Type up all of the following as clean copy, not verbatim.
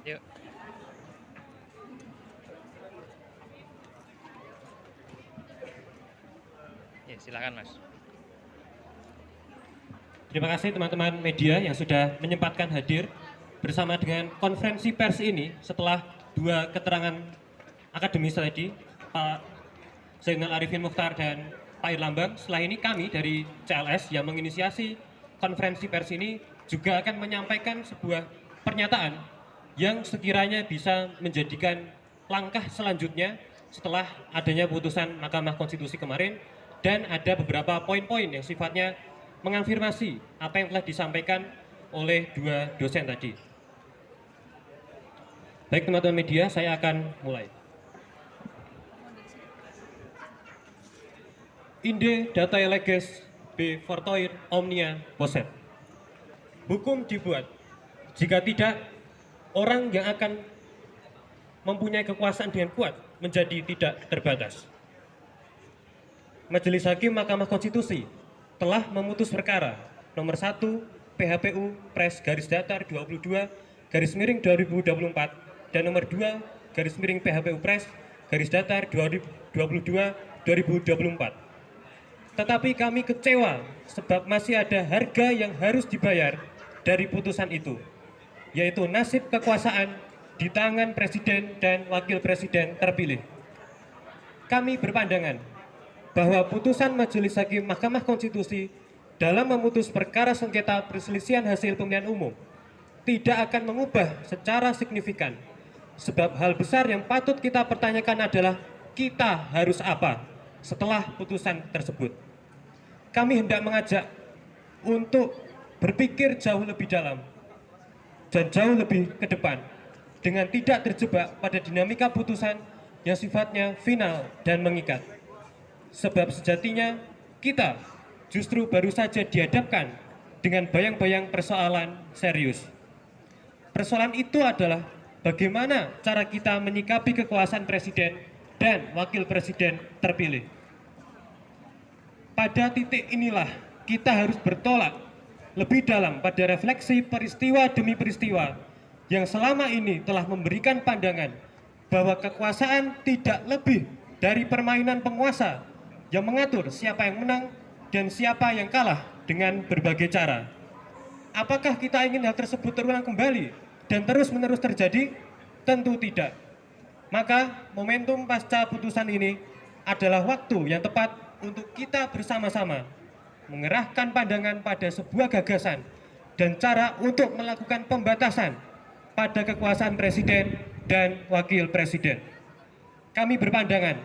Yuk. Ya, silakan Mas. Terima kasih teman-teman media yang sudah menyempatkan hadir bersama dengan konferensi pers ini setelah dua keterangan akademis tadi, Pak Zainal Arifin Mukhtar dan Pak Irlambang. Setelah ini kami dari CLS yang menginisiasi konferensi pers ini juga akan menyampaikan sebuah pernyataan yang sekiranya bisa menjadikan langkah selanjutnya setelah adanya putusan Mahkamah Konstitusi kemarin, dan ada beberapa poin-poin yang sifatnya mengafirmasi apa yang telah disampaikan oleh dua dosen tadi. Baik teman-teman media, saya akan mulai. Inde datae leges B fortoir omnia posset. Hukum dibuat, jika tidak, orang yang akan mempunyai kekuasaan dengan kuat menjadi tidak terbatas. Majelis Hakim Mahkamah Konstitusi telah memutus perkara nomor 1 PHPU Pres garis datar 22/2024 dan nomor 2 PHPU Pres garis datar 2022/2024. Tetapi kami kecewa sebab masih ada harga yang harus dibayar dari putusan itu, yaitu nasib kekuasaan di tangan Presiden dan Wakil Presiden terpilih. Kami berpandangan bahwa putusan Majelis Hakim Mahkamah Konstitusi dalam memutus perkara sengketa perselisihan hasil pemilihan umum tidak akan mengubah secara signifikan, sebab hal besar yang patut kita pertanyakan adalah kita harus apa setelah putusan tersebut. Kami hendak mengajak untuk berpikir jauh lebih dalam dan jauh lebih ke depan dengan tidak terjebak pada dinamika putusan yang sifatnya final dan mengikat. Sebab sejatinya kita justru baru saja dihadapkan dengan bayang-bayang persoalan serius. Persoalan itu adalah bagaimana cara kita menyikapi kekuasaan presiden dan wakil presiden terpilih. Pada titik inilah kita harus bertolak lebih dalam pada refleksi peristiwa demi peristiwa yang selama ini telah memberikan pandangan bahwa kekuasaan tidak lebih dari permainan penguasa yang mengatur siapa yang menang dan siapa yang kalah dengan berbagai cara. Apakah kita ingin hal tersebut terulang kembali dan terus-menerus terjadi? Tentu tidak. Maka momentum pasca putusan ini adalah waktu yang tepat untuk kita bersama-sama mengerahkan pandangan pada sebuah gagasan dan cara untuk melakukan pembatasan pada kekuasaan presiden dan wakil presiden. Kami berpandangan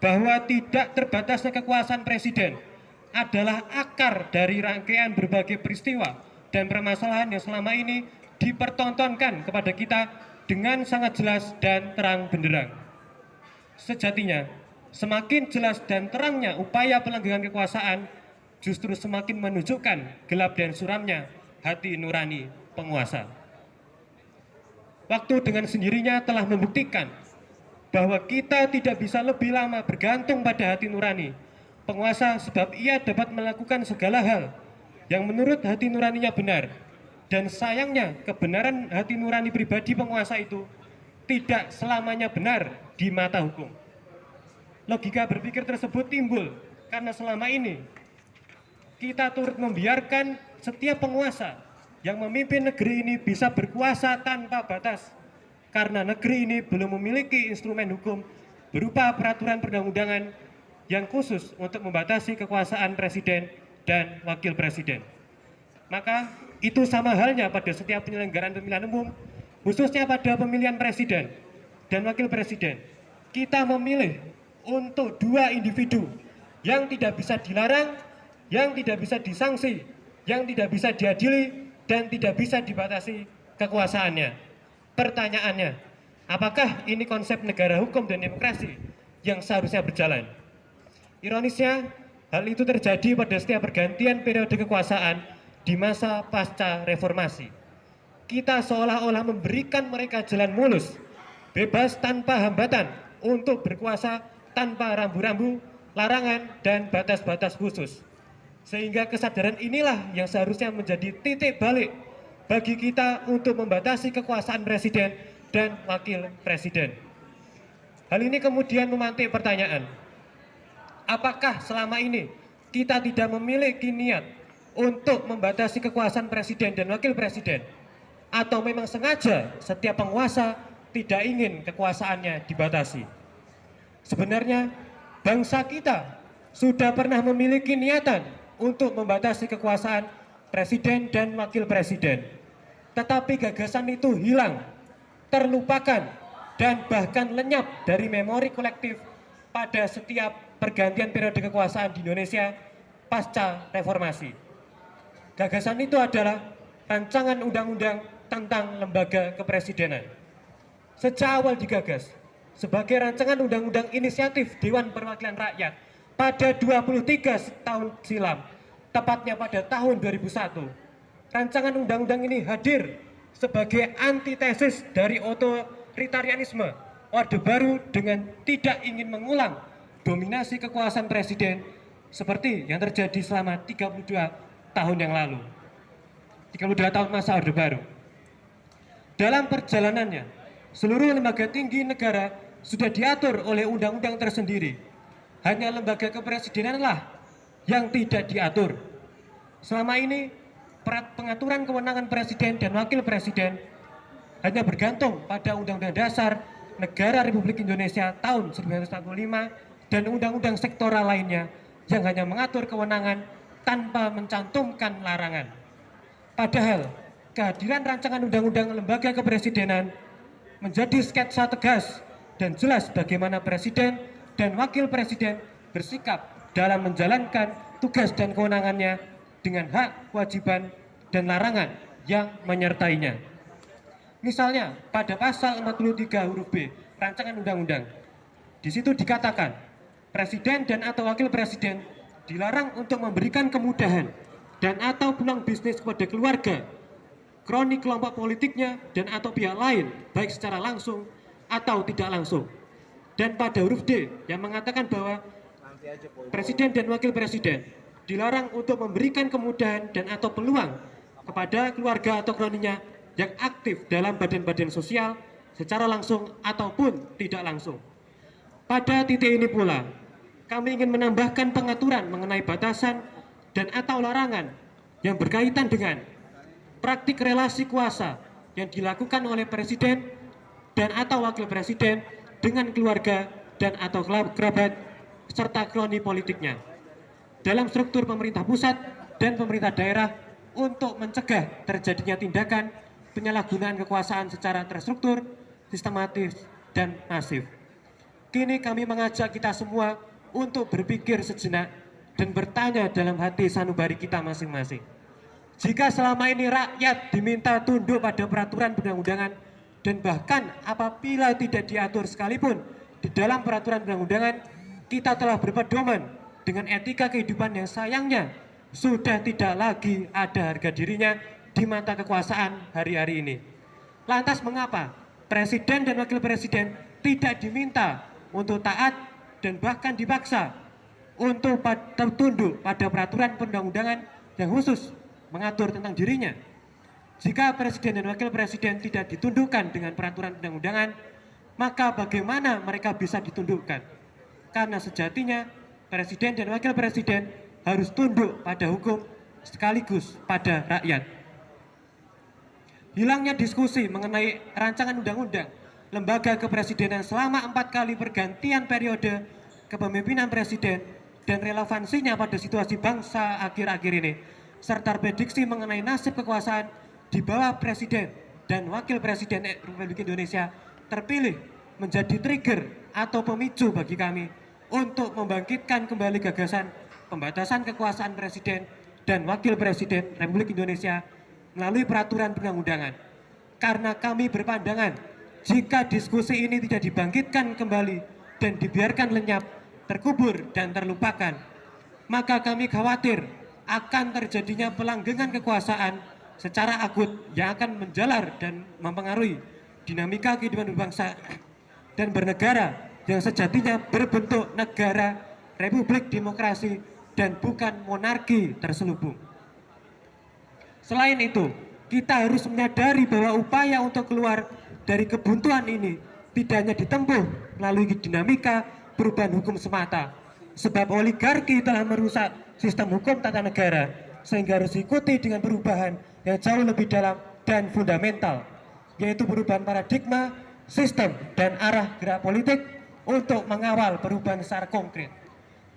bahwa tidak terbatasnya kekuasaan presiden adalah akar dari rangkaian berbagai peristiwa dan permasalahan yang selama ini dipertontonkan kepada kita dengan sangat jelas dan terang benderang. Sejatinya, semakin jelas dan terangnya upaya pelanggaran kekuasaan justru semakin menunjukkan gelap dan suramnya hati nurani penguasa. Waktu dengan sendirinya telah membuktikan bahwa kita tidak bisa lebih lama bergantung pada hati nurani penguasa, sebab ia dapat melakukan segala hal yang menurut hati nuraninya benar. Dan sayangnya kebenaran hati nurani pribadi penguasa itu tidak selamanya benar di mata hukum. Logika berpikir tersebut timbul karena selama ini kita turut membiarkan setiap penguasa yang memimpin negeri ini bisa berkuasa tanpa batas, karena negeri ini belum memiliki instrumen hukum berupa peraturan perundang-undangan yang khusus untuk membatasi kekuasaan presiden dan wakil presiden. Maka itu sama halnya pada setiap penyelenggaraan pemilihan umum, khususnya pada pemilihan presiden dan wakil presiden. Kita memilih untuk dua individu yang tidak bisa dilarang, yang tidak bisa disanksi, yang tidak bisa diadili, dan tidak bisa dibatasi kekuasaannya. Pertanyaannya, apakah ini konsep negara hukum dan demokrasi yang seharusnya berjalan? Ironisnya, hal itu terjadi pada setiap pergantian periode kekuasaan di masa pasca reformasi. Kita seolah-olah memberikan mereka jalan mulus, bebas tanpa hambatan untuk berkuasa tanpa rambu-rambu, larangan, dan batas-batas khusus. Sehingga kesadaran inilah yang seharusnya menjadi titik balik bagi kita untuk membatasi kekuasaan presiden dan Wakil Presiden. Hal ini kemudian memantik pertanyaan, apakah selama ini kita tidak memiliki niat untuk membatasi kekuasaan Presiden dan Wakil Presiden? Atau memang sengaja setiap penguasa tidak ingin kekuasaannya dibatasi? Sebenarnya bangsa kita sudah pernah memiliki niatan untuk membatasi kekuasaan Presiden dan Wakil Presiden. Tetapi gagasan itu hilang, terlupakan, dan bahkan lenyap dari memori kolektif pada setiap pergantian periode kekuasaan di Indonesia pasca reformasi. Gagasan itu adalah rancangan undang-undang tentang lembaga kepresidenan. Sejak awal digagas sebagai rancangan undang-undang inisiatif Dewan Perwakilan Rakyat pada 23 tahun silam, tepatnya pada tahun 2001. Rancangan undang-undang ini hadir sebagai antitesis dari otoritarianisme Orde Baru dengan tidak ingin mengulang dominasi kekuasaan presiden seperti yang terjadi selama 32 tahun yang lalu. 32 tahun masa Orde Baru. Dalam perjalanannya, seluruh lembaga tinggi negara sudah diatur oleh undang-undang tersendiri. Hanya lembaga kepresidenanlah yang tidak diatur. Selama ini, pengaturan kewenangan presiden dan wakil presiden hanya bergantung pada Undang-Undang Dasar Negara Republik Indonesia tahun 1945 dan undang-undang sektoral lainnya yang hanya mengatur kewenangan tanpa mencantumkan larangan. Padahal, kehadiran rancangan undang-undang lembaga kepresidenan menjadi sketsa tegas dan jelas bagaimana presiden dan wakil presiden bersikap dalam menjalankan tugas dan kewenangannya dengan hak, kewajiban, dan larangan yang menyertainya. Misalnya pada pasal 43 huruf B rancangan undang-undang, di situ dikatakan presiden dan atau wakil presiden dilarang untuk memberikan kemudahan dan atau peluang bisnis kepada keluarga, kroni kelompok politiknya dan atau pihak lain baik secara langsung atau tidak langsung. Dan pada huruf D yang mengatakan bahwa presiden dan wakil presiden dilarang untuk memberikan kemudahan dan atau peluang kepada keluarga atau kroninya yang aktif dalam badan-badan sosial secara langsung ataupun tidak langsung. Pada titik ini pula, kami ingin menambahkan pengaturan mengenai batasan dan atau larangan yang berkaitan dengan praktik relasi kuasa yang dilakukan oleh presiden dan atau wakil presiden dengan keluarga dan atau kerabat serta kroni politiknya dalam struktur pemerintah pusat dan pemerintah daerah untuk mencegah terjadinya tindakan penyalahgunaan kekuasaan secara terstruktur, sistematis, dan masif. Kini kami mengajak kita semua untuk berpikir sejenak dan bertanya dalam hati sanubari kita masing-masing. Jika selama ini rakyat diminta tunduk pada peraturan perundang-undangan dan bahkan apabila tidak diatur sekalipun di dalam peraturan perundang-undangan, kita telah berpedoman dengan etika kehidupan yang sayangnya sudah tidak lagi ada harga dirinya di mata kekuasaan hari-hari ini. Lantas mengapa presiden dan wakil presiden tidak diminta untuk taat dan bahkan dipaksa untuk tunduk pada peraturan perundang-undangan yang khusus mengatur tentang dirinya? Jika presiden dan wakil presiden tidak ditundukkan dengan peraturan perundang-undangan, maka bagaimana mereka bisa ditundukkan? Karena sejatinya presiden dan wakil presiden harus tunduk pada hukum sekaligus pada rakyat. Hilangnya diskusi mengenai rancangan undang-undang lembaga kepresidenan selama 4 kali pergantian periode kepemimpinan presiden dan relevansinya pada situasi bangsa akhir-akhir ini, serta prediksi mengenai nasib kekuasaan di bawah presiden dan wakil presiden Republik Indonesia terpilih menjadi trigger atau pemicu bagi kami untuk membangkitkan kembali gagasan pembatasan kekuasaan presiden dan wakil presiden Republik Indonesia melalui peraturan perundang-undangan. Karena kami berpandangan jika diskusi ini tidak dibangkitkan kembali dan dibiarkan lenyap, terkubur dan terlupakan, maka kami khawatir akan terjadinya pelanggengan kekuasaan secara akut yang akan menjalar dan mempengaruhi dinamika kehidupan berbangsa dan bernegara yang sejatinya berbentuk negara republik demokrasi dan bukan monarki terselubung. Selain itu, kita harus menyadari bahwa upaya untuk keluar dari kebuntuan ini tidak hanya ditempuh melalui dinamika perubahan hukum semata, sebab oligarki telah merusak sistem hukum tata negara, sehingga harus diikuti dengan perubahan yang jauh lebih dalam dan fundamental, yaitu perubahan paradigma, sistem, dan arah gerak politik untuk mengawal perubahan secara konkret.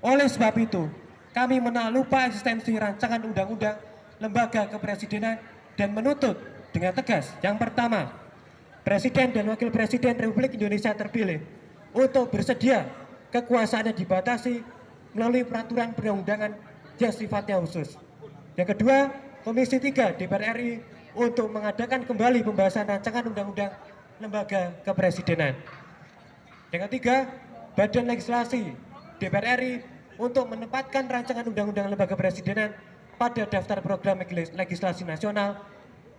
Oleh sebab itu, kami menolak lupa eksistensi rancangan undang-undang lembaga kepresidenan dan menuntut dengan tegas, yang pertama, Presiden dan Wakil Presiden Republik Indonesia terpilih untuk bersedia kekuasaannya dibatasi melalui peraturan perundang-undangan yang sifatnya khusus. Yang kedua, Komisi 3 DPR RI untuk mengadakan kembali pembahasan rancangan undang-undang lembaga kepresidenan. Yang ketiga, Badan Legislasi DPR RI untuk menempatkan rancangan undang-undang lembaga kepresidenan pada daftar program legislasi nasional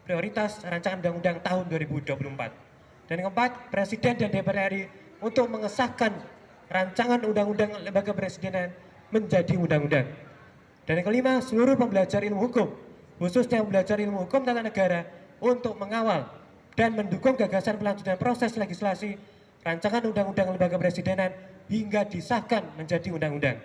prioritas rancangan undang-undang tahun 2024. Dan yang keempat, Presiden dan DPR RI untuk mengesahkan rancangan undang-undang lembaga kepresidenan menjadi undang-undang. Dan yang kelima, seluruh pembelajar ilmu hukum, khususnya pembelajar ilmu hukum tata negara, untuk mengawal dan mendukung gagasan pelanjutan proses legislasi rancangan undang-undang lembaga kepresidenan hingga disahkan menjadi undang-undang.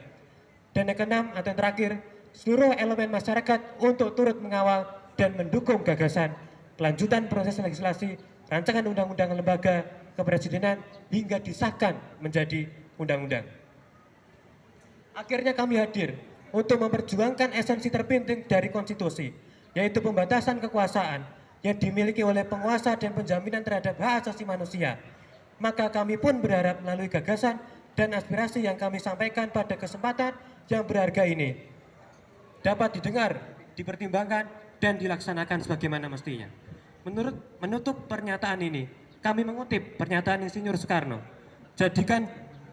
Dan yang keenam atau yang terakhir, seluruh elemen masyarakat untuk turut mengawal dan mendukung gagasan kelanjutan proses legislasi rancangan undang-undang lembaga kepresidenan hingga disahkan menjadi undang-undang. Akhirnya kami hadir untuk memperjuangkan esensi terpenting dari konstitusi, yaitu pembatasan kekuasaan yang dimiliki oleh penguasa dan penjaminan terhadap hak asasi manusia. Maka kami pun berharap melalui gagasan dan aspirasi yang kami sampaikan pada kesempatan yang berharga ini dapat didengar, dipertimbangkan, dan dilaksanakan sebagaimana mestinya. Menutup pernyataan ini, kami mengutip pernyataan Insinyur Soekarno. Jadikan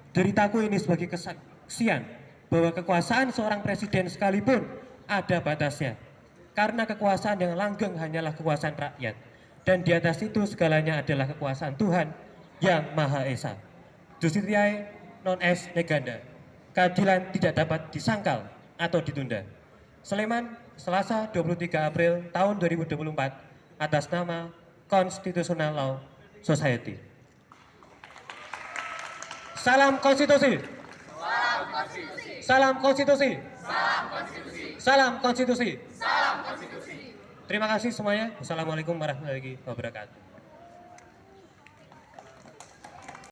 deritaku ini sebagai kesaksian bahwa kekuasaan seorang presiden sekalipun ada batasnya. Karena kekuasaan yang langgeng hanyalah kekuasaan rakyat. Dan di atas itu segalanya adalah kekuasaan Tuhan yang Maha Esa. Justitiae non est neganda. Keadilan tidak dapat disangkal atau ditunda. Sleman, Selasa 23 April tahun 2024, atas nama Constitutional Law Society. Salam konstitusi. Salam konstitusi. Salam konstitusi. Salam konstitusi. Salam konstitusi. Salam konstitusi. Terima kasih semuanya. Wassalamualaikum warahmatullahi wabarakatuh.